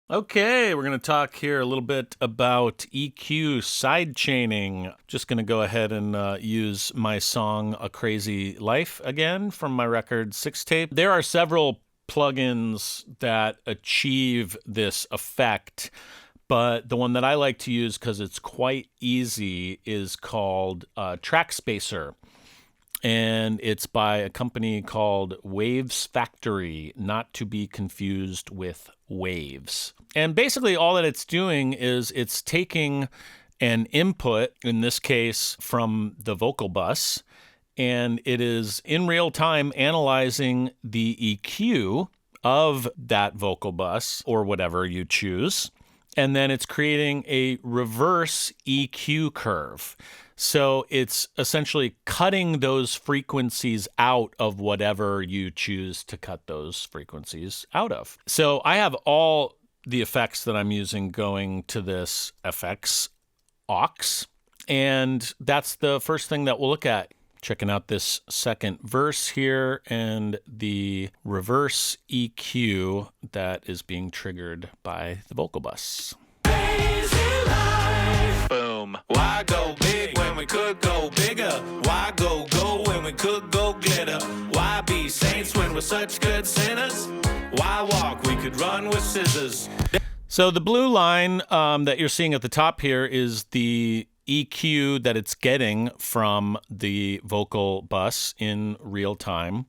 Okay, we're going to talk here a little bit about EQ sidechaining. Just going to go ahead and use my song A Crazy Life again from my record 6-tape. There are several plugins that achieve this effect, but the one that I like to use because it's quite easy is called Track Spacer. And it's by a company called Waves Factory, not to be confused with Waves. And basically all that it's doing is it's taking an input, in this case from the vocal bus, and it is in real time analyzing the EQ of that vocal bus or whatever you choose. And then it's creating a reverse EQ curve. So it's essentially cutting those frequencies out of whatever you choose to cut those frequencies out of. So I have all the effects that I'm using going to this FX aux, and that's the first thing that we'll look at. Checking out this second verse here and the reverse EQ that is being triggered by the vocal bus. Boom. Why go big when we could go bigger? Why go when we could go glitter? Why be saints when we're such good sinners? Why walk? We could run with scissors. So the blue line that you're seeing at the top here is the EQ that it's getting from the vocal bus in real time.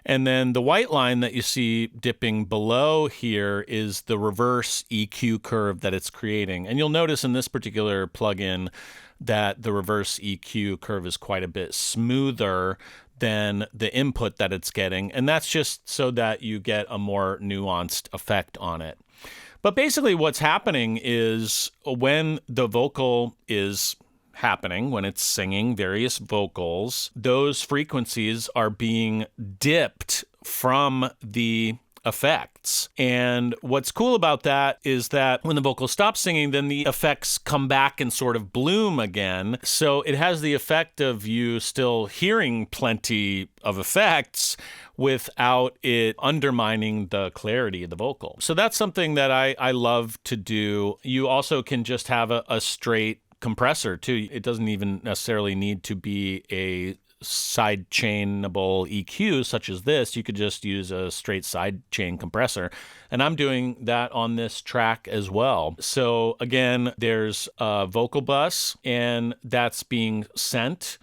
And then the white line that you see dipping below here is the reverse EQ curve that it's creating. And you'll notice in this particular plugin that the reverse EQ curve is quite a bit smoother than the input that it's getting. And that's just so that you get a more nuanced effect on it. But basically what's happening is when the vocal is happening, when it's singing various vocals, those frequencies are being dipped from the effects. And what's cool about that is that when the vocal stops singing, then the effects come back and sort of bloom again. So it has the effect of you still hearing plenty of effects without it undermining the clarity of the vocal. So that's something that I love to do. You also can just have a straight compressor too. It doesn't even necessarily need to be a sidechainable EQ such as this. You could just use a straight sidechain compressor. And I'm doing that on this track as well. So again, there's a vocal bus and that's being sent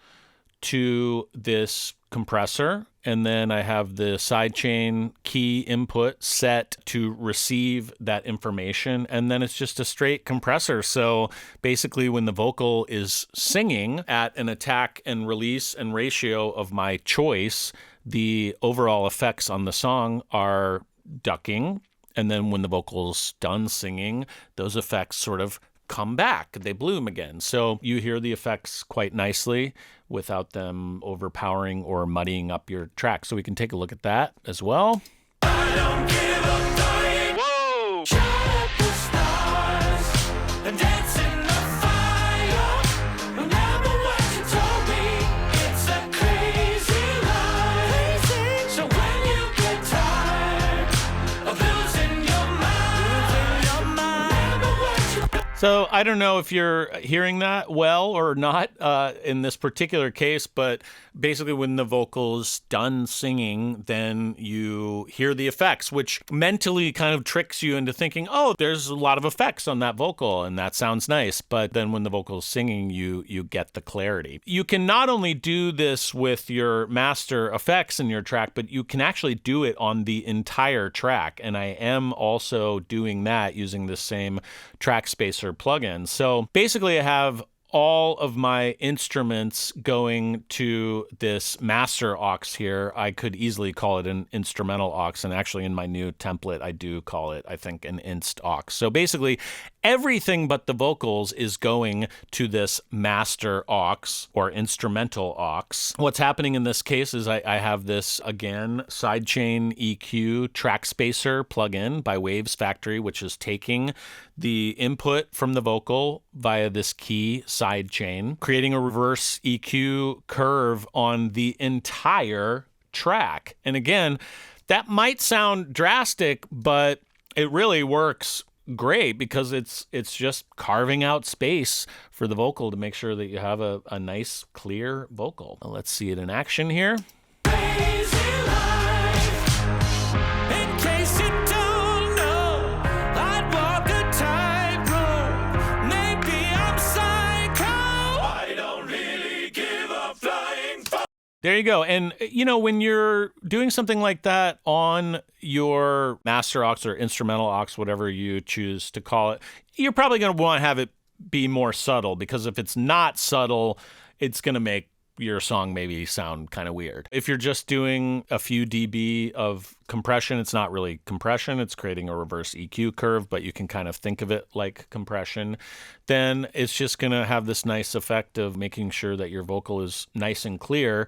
to this compressor. And then I have the sidechain key input set to receive that information. And then it's just a straight compressor. So basically when the vocal is singing at an attack and release and ratio of my choice, the overall effects on the song are ducking. And then when the vocal's done singing, those effects sort of come back. They bloom again. So you hear the effects quite nicely without them overpowering or muddying up your track. So we can take a look at that as well. I don't give up dying. Whoa! Shout at the stars and dance in the fire. Remember what you told me. It's a crazy life. So when you get tired of losing your mind, remember what you... So I don't know if you're hearing that well or not in this particular case, but basically when the vocal's done singing, then you hear the effects, which mentally kind of tricks you into thinking, oh, there's a lot of effects on that vocal and that sounds nice. But then when the vocal's singing, you get the clarity. You can not only do this with your master effects in your track, but you can actually do it on the entire track. And I am also doing that using the same Track Spacer plugin. So basically I have all of my instruments going to this master aux here. I could easily call it an instrumental aux, and actually in my new template, I do call it, I think, an inst aux. So basically, everything but the vocals is going to this master aux or instrumental aux. What's happening in this case is I have this, again, sidechain EQ Track Spacer plugin by Waves Factory, which is taking the input from the vocal via this key sidechain, creating a reverse EQ curve on the entire track. And again, that might sound drastic, but it really works great because it's just carving out space for the vocal to make sure that you have a nice, clear vocal. Let's see it in action here. Crazy life. In case you don't know, I'd walk a tightrope. Maybe I'm psycho. I don't really give a flying fuck. There you go. And, when you're doing something like that on your master aux or instrumental aux, whatever you choose to call it, you're probably going to want to have it be more subtle, because if it's not subtle, it's going to make your song maybe sound kind of weird. If you're just doing a few dB of compression, it's not really compression, it's creating a reverse EQ curve, but you can kind of think of it like compression, then it's just going to have this nice effect of making sure that your vocal is nice and clear.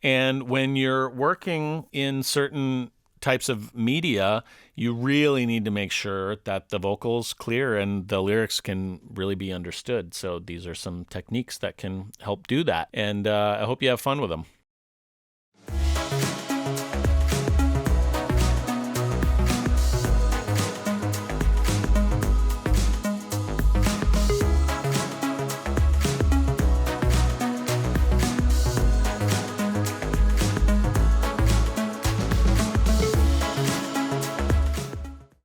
And when you're working in certain types of media, you really need to make sure that the vocal's clear and the lyrics can really be understood. So these are some techniques that can help do that. And I hope you have fun with them.